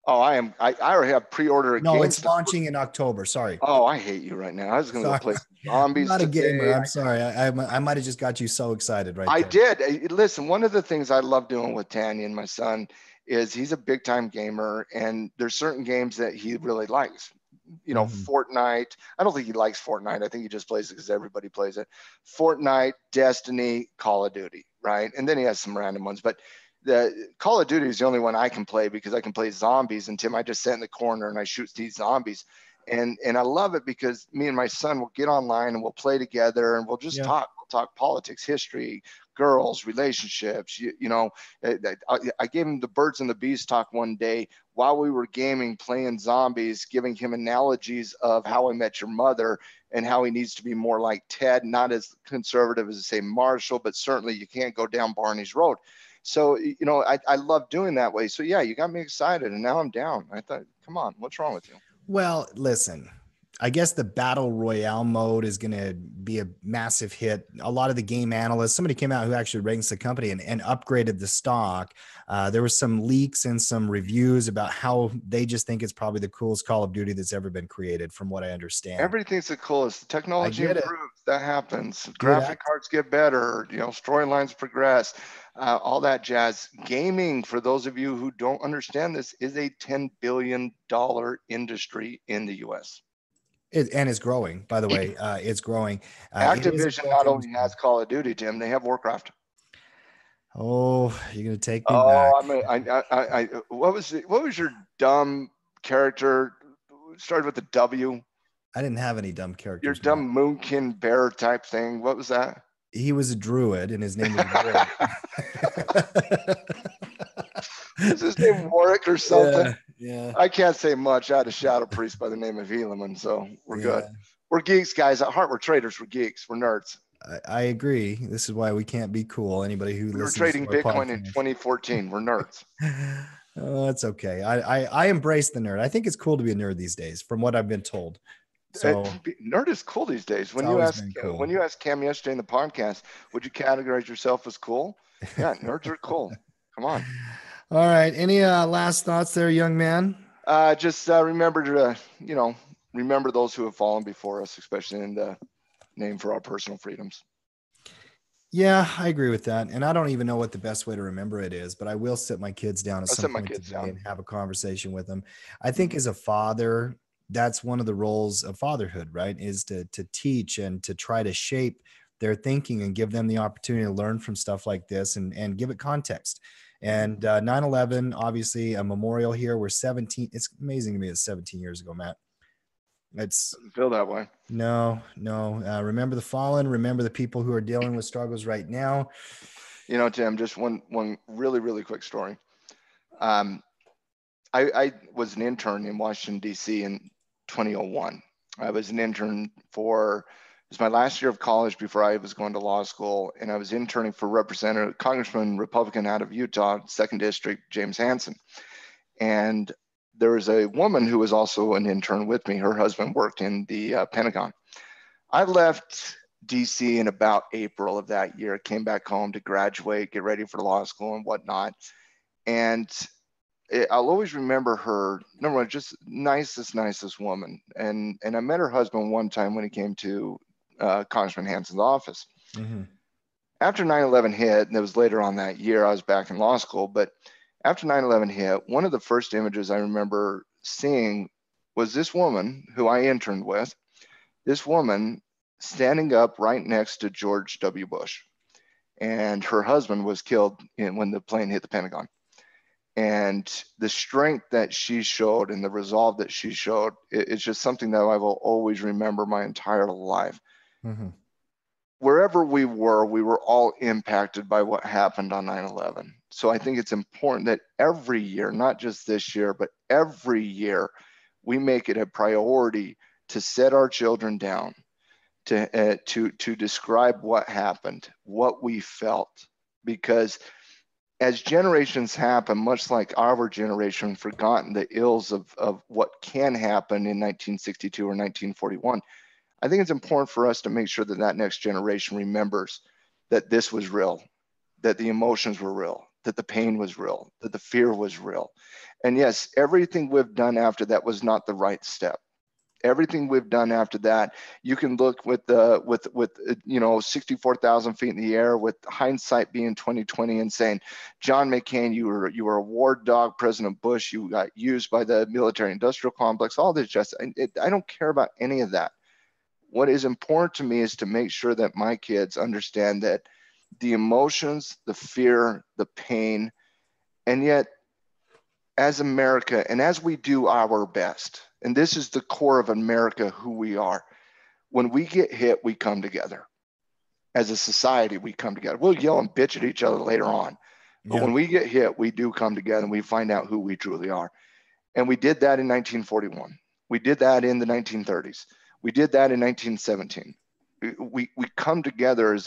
Oh, I already have pre-order. No, it's launching in October. Sorry. Oh, I hate you right now. I was going to go play zombies. I'm not a gamer. I'm sorry. I might have just got you so excited right I did. Listen, one of the things I love doing with Tanya and my son is he's a big time gamer, and there's certain games that he really likes. Fortnite. I don't think he likes Fortnite. I think he just plays it because everybody plays it. Fortnite, Destiny, Call of Duty, right? And then he has some random ones. But the Call of Duty is the only one I can play because I can play zombies. And Tim, I just sit in the corner and I shoot these zombies. And I love it because me and my son will get online and we'll play together and we'll just talk. We'll talk politics, history, girls, relationships. I gave him the Birds and the Bees talk one day while we were gaming, playing zombies, giving him analogies of How I Met Your Mother and how he needs to be more like Ted, not as conservative as, say, Marshall, but certainly you can't go down Barney's Road. So, I love doing that way. So, yeah, you got me excited, and now I'm down. I thought, come on, what's wrong with you? Well, listen, I guess the battle royale mode is going to be a massive hit. A lot of the game analysts, somebody came out who actually ranks the company and upgraded the stock. There was some leaks and some reviews about how they just think it's probably the coolest Call of Duty that's ever been created, from what I understand. Everything's the coolest. The technology improves. That happens. Graphic cards get better. Storylines progress. All that jazz. Gaming, for those of you who don't understand this, is a $10 billion industry in the U.S. And it's growing, by the way. It's growing. Activision not only has Call of Duty, Tim, they have Warcraft. Oh, you're gonna take me back. What was your dumb character? Started with a W. I didn't have any dumb Your characters, Matt. dumb moonkin bear type thing. What was that? He was a druid and his name was Warwick. Was his name Warwick or something? Yeah, yeah, I can't say much. I had a shadow priest by the name of Helaman, so we're good. yeah. We're geeks, guys. At heart, we're traders. We're geeks. We're nerds. I agree. This is why we can't be cool. Anybody who We were listens to trading our Bitcoin in podcast. 2014. We're nerds. Oh, that's okay. I embrace the nerd. I think it's cool to be a nerd these days, from what I've been told. So Nerd is cool these days. it's always been cool. When you asked Cam yesterday in the podcast, would you categorize yourself as cool? Yeah, nerds are cool. Come on. All right. Any last thoughts there, young man? Just remember to remember those who have fallen before us, especially in the name for our personal freedoms. Yeah, I agree with that. And I don't even know what the best way to remember it is, but I will sit my kids down at some point today and have a conversation with them. I think as a father, that's one of the roles of fatherhood, right? Is to teach and to try to shape their thinking and give them the opportunity to learn from stuff like this and give it context. And 9/11, obviously a memorial here. We're 17. It's amazing to me. It's 17 years ago, Matt. It's doesn't feel that way. No. Remember the fallen. Remember the people who are dealing with struggles right now. You know, Tim, just one really, really quick story. I was an intern in Washington, D.C. in 2001. I was an intern it was my last year of college before I was going to law school, and I was interning for Congressman Republican out of Utah, 2nd District, James Hansen. And there was a woman who was also an intern with me. Her husband worked in the Pentagon. I left DC in about April of that year, came back home to graduate, get ready for law school and whatnot. And I'll always remember her, number one, just nicest woman. And I met her husband one time when he came to Congressman Hansen's office. Mm-hmm. After 9/11 hit, and it was later on that year, I was back in law school, but after 9/11 hit, one of the first images I remember seeing was this woman who I interned with, this woman standing up right next to George W. Bush. And her husband was killed when the plane hit the Pentagon. And the strength that she showed and the resolve that she showed, it's just something that I will always remember my entire life. Mm-hmm. Wherever we were all impacted by what happened on 9/11. So I think it's important that every year, not just this year, but every year, we make it a priority to set our children down, to describe what happened, what we felt, because as generations happen, much like our generation forgotten the ills of what can happen in 1962 or 1941, I think it's important for us to make sure that that next generation remembers that this was real, that the emotions were real, that the pain was real, that the fear was real. And yes, everything we've done after that was not the right step. Everything we've done after that, you can look with 64,000 feet in the air, with hindsight being 2020, and saying, John McCain, you were a war dog. President Bush, you got used by the military-industrial complex. All this, I don't care about any of that. What is important to me is to make sure that my kids understand that the emotions, the fear, the pain, and yet as America, and as we do our best, and this is the core of America, who we are, when we get hit, we come together. As a society, we come together. We'll yell and bitch at each other later on. But when we get hit, we do come together and we find out who we truly are. And we did that in 1941. We did that in the 1930s. We did that in 1917. We come together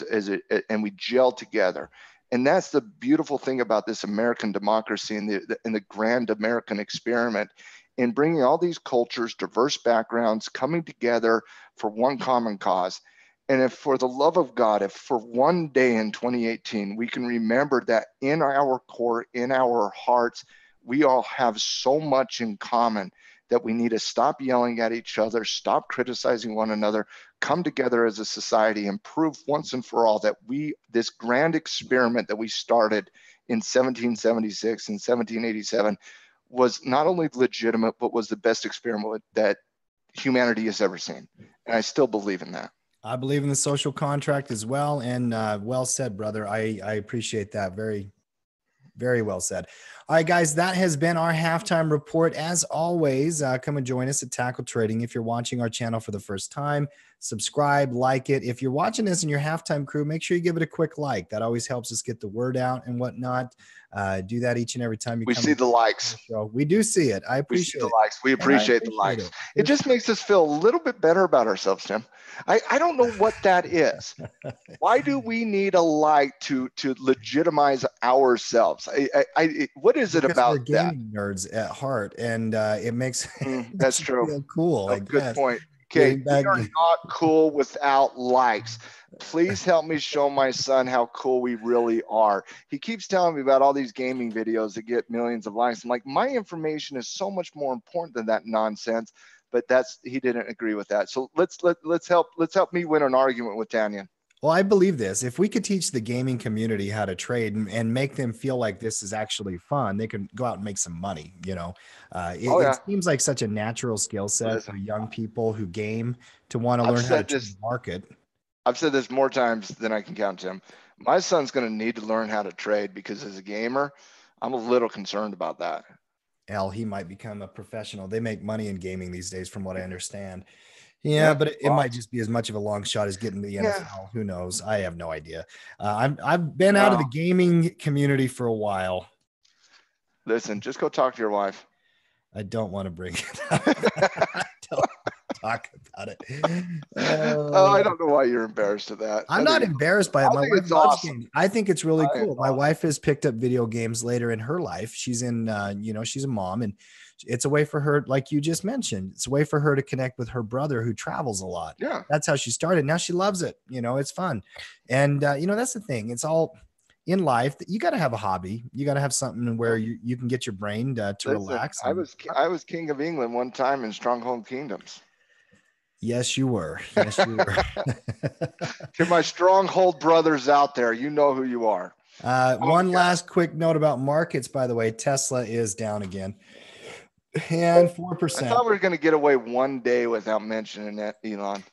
and we gel together. And that's the beautiful thing about this American democracy and the grand American experiment, in bringing all these cultures, diverse backgrounds, coming together for one common cause. And if, for the love of God, if for one day in 2018, we can remember that in our core, in our hearts, we all have so much in common that we need to stop yelling at each other, stop criticizing one another, come together as a society, and prove once and for all that this grand experiment that we started in 1776 and 1787 was not only legitimate, but was the best experiment that humanity has ever seen. And I still believe in that. I believe in the social contract as well. And well said, brother. I appreciate that. Very, Very well said. All right, guys, that has been our halftime report. As always, come and join us at Tackle Trading. If you're watching our channel for the first time, subscribe, like it. If you're watching this in your halftime crew, make sure you give it a quick like. That always helps us get the word out and whatnot. Do that each and every time you We come. see the likes. Show. We do see it. I appreciate the likes. We appreciate the likes. It just makes us feel a little bit better about ourselves, Tim. I don't know what that is. Why do we need a like to legitimize ourselves? What is it about we're gaming nerds at heart, and it makes that's true. Feel cool. Oh, good point. Okay, we are not cool without likes. Please help me show my son how cool we really are. He keeps telling me about all these gaming videos that get millions of likes. I'm like, my information is so much more important than that nonsense. But he didn't agree with that. So let's help me win an argument with Tanya. Well, I believe this. If we could teach the gaming community how to trade and make them feel like this is actually fun, they can go out and make some money. It seems like such a natural skill set for young people who game to want to learn how to trade the market. I've said this more times than I can count, Tim. My son's going to need to learn how to trade because as a gamer, I'm a little concerned about that. Hell, he might become a professional. They make money in gaming these days, from what I understand. Yeah, but it might just be as much of a long shot as getting to the NFL. Who knows? I have no idea. I've been out of the gaming community for a while. Listen, just go talk to your wife. I don't want to bring it up. Don't talk about it. I don't know why you're embarrassed of that. I'm not embarrassed by it. My wife loves gaming. I think it's really cool. My awesome. wife has picked up video games later in her life. She's in, she's a mom, and it's a way for her, like you just mentioned, it's a way for her to connect with her brother who travels a lot. Yeah. That's how she started. Now she loves it. It's fun. And, that's the thing. It's all in life that you got to have a hobby. You got to have something where you can get your brain to relax. I was king of England one time in Stronghold Kingdoms. Yes, you were. Yes, you were. To my stronghold brothers out there, you know who you are. One last quick note about markets, by the way. Tesla is down again. And 4%. I thought we were going to get away one day without mentioning that, Elon.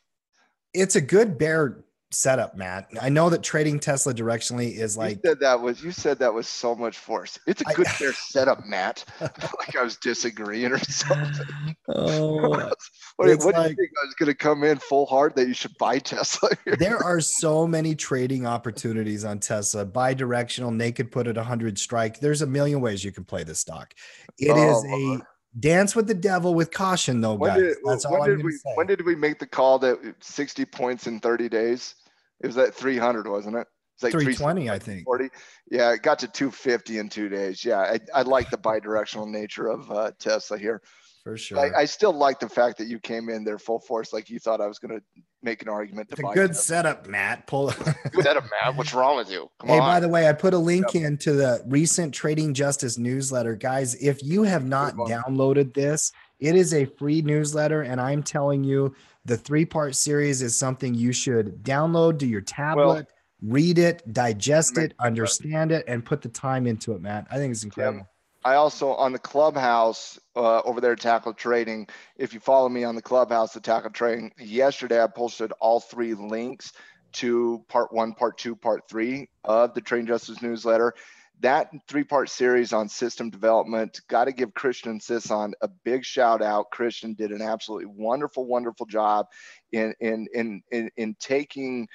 It's a good bear setup, Matt. I know that trading Tesla directionally is like you said that was so much force. It's a good bear setup, Matt. Like I was disagreeing or something. Oh, what do you think? I was going to come in full hard that you should buy Tesla here? There are so many trading opportunities on Tesla. Bi-directional, naked put at 100 strike. There's a million ways you can play this stock. It is a dance with the devil with caution, though, guys. That's all I'm going to say. When did we make the call that 60 points in 30 days? It was at 300, wasn't it? It's like 320, I think. 40. Yeah, it got to 250 in 2 days. Yeah, I like the bi-directional nature of Tesla here. For sure. I still like the fact that you came in there full force, like you thought I was going to make an argument. It's a good setup, Matt. Good setup, Matt. What's wrong with you? Come on. By the way, I put a link into the recent Trading Justice newsletter. Guys, if you have not downloaded this, it is a free newsletter, and I'm telling you, the 3-part series is something you should download to your tablet, read it, digest it, understand it, and put the time into it, Matt. I think it's incredible. Yeah. I also, on the Clubhouse over there at Tackle Trading, if you follow me on the Clubhouse at Tackle Trading, yesterday I posted all 3 links to part 1, part 2, part 3 of the Trading Justice newsletter. That 3-part series on system development, got to give Christian Sisson a big shout out. Christian did an absolutely wonderful, wonderful job in taking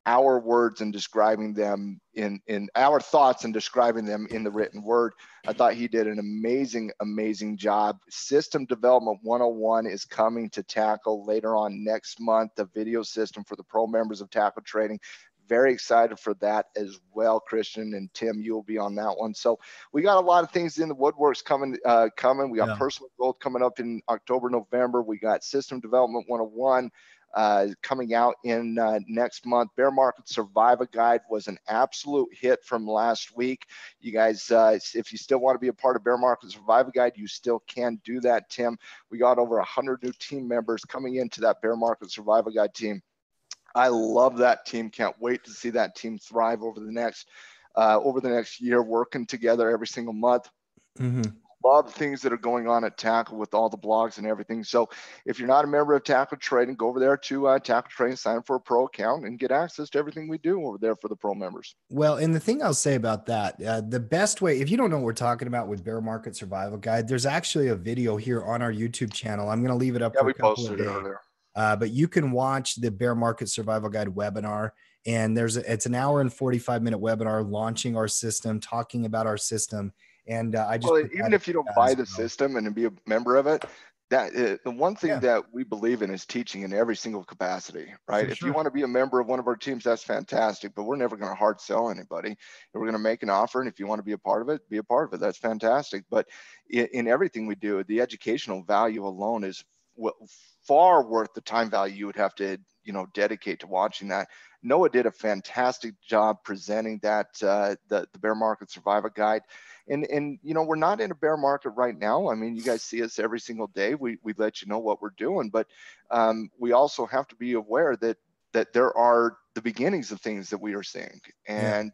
our words and describing them in our thoughts and describing them in the written word. I thought he did an amazing, amazing job. System Development 101 is coming to Tackle later on next month, the video system for the pro members of Tackle Trading. Very excited for that as well, Christian, and Tim, you'll be on that one. So we got a lot of things in the woodworks coming. We got personal growth coming up in October, November. We got System Development 101 coming out in next month. Bear Market Survivor Guide was an absolute hit from last week. You guys, if you still want to be a part of Bear Market Survivor Guide, you still can do that, Tim. We got over 100 new team members coming into that Bear Market Survivor Guide team. I love that team. Can't wait to see that team thrive over the next year, working together every single month. Mm-hmm. a lot of things that are going on at Tackle with all the blogs and everything. So if you're not a member of Tackle Trading, go over there to Tackle Trading, sign up for a pro account, and get access to everything we do over there for the pro members. Well, and the thing I'll say about that, the best way, if you don't know what we're talking about with Bear Market Survival Guide, there's actually a video here on our YouTube channel. I'm going to leave it up Yeah, for we a couple of posted it days. earlier. But you can watch the Bear Market Survival Guide webinar, and it's an hour and 45-minute webinar launching our system, talking about our system. And I just even if you don't buy the system and be a member of it, that the one thing that we believe in is teaching in every single capacity, right? If you want to be a member of one of our teams, that's fantastic, but we're never going to hard sell anybody. We're going to make an offer, and if you want to be a part of it, be a part of it. That's fantastic. But in everything we do, the educational value alone is far worth the time value you would have to, dedicate to watching that. Noah did a fantastic job presenting that, the Bear Market Survival Guide. And we're not in a bear market right now. I mean, you guys see us every single day. We let you know what we're doing, but we also have to be aware that there are the beginnings of things that we are seeing. And,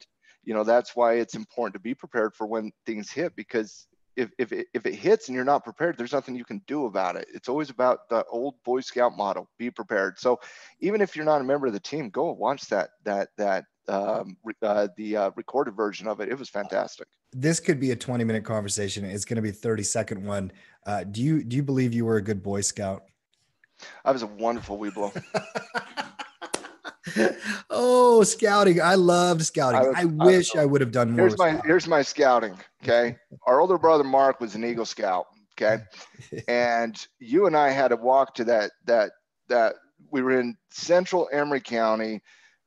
that's why it's important to be prepared for when things hit, because if it hits and you're not prepared, there's nothing you can do about it. It's always about the old Boy Scout motto, be prepared. So even if you're not a member of the team, go watch the recorded version of it. It was fantastic. This could be a 20-minute conversation. It's going to be a 30-second one. Do you believe you were a good Boy Scout? I was a wonderful Weeblo. Oh, scouting. I loved scouting. I wish I would have done more. Here's my scouting. Okay. Our older brother, Mark, was an Eagle Scout. Okay. And you and I had to walk to that we were in central Emery County,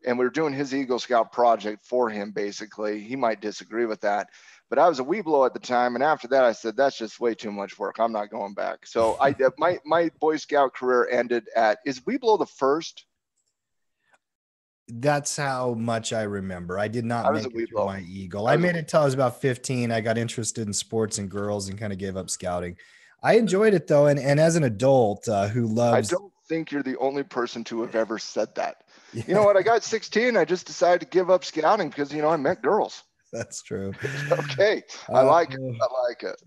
and we were doing his Eagle Scout project for him. Basically, he might disagree with that, but I was a Weeblo at the time. And after that, I said, that's just way too much work. I'm not going back. So my Boy Scout career ended is Weeblo the first? That's how much I remember. I did not make it through my Eagle. I made it till I was about 15. I got interested in sports and girls and kind of gave up scouting. I enjoyed it though. And as an adult who loves, I don't think you're the only person to have ever said that. Yeah. You know what? I got 16. I just decided to give up scouting because, I met girls. That's true. Okay. I like it.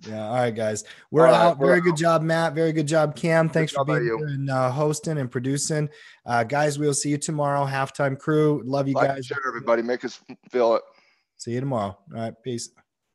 Yeah. All right, guys. We're out. Very good job, Matt. Very good job, Cam. Thanks for being here and hosting and producing. Guys, we'll see you tomorrow. Halftime crew. Love you guys. Share, everybody. Make us feel it. See you tomorrow. All right. Peace.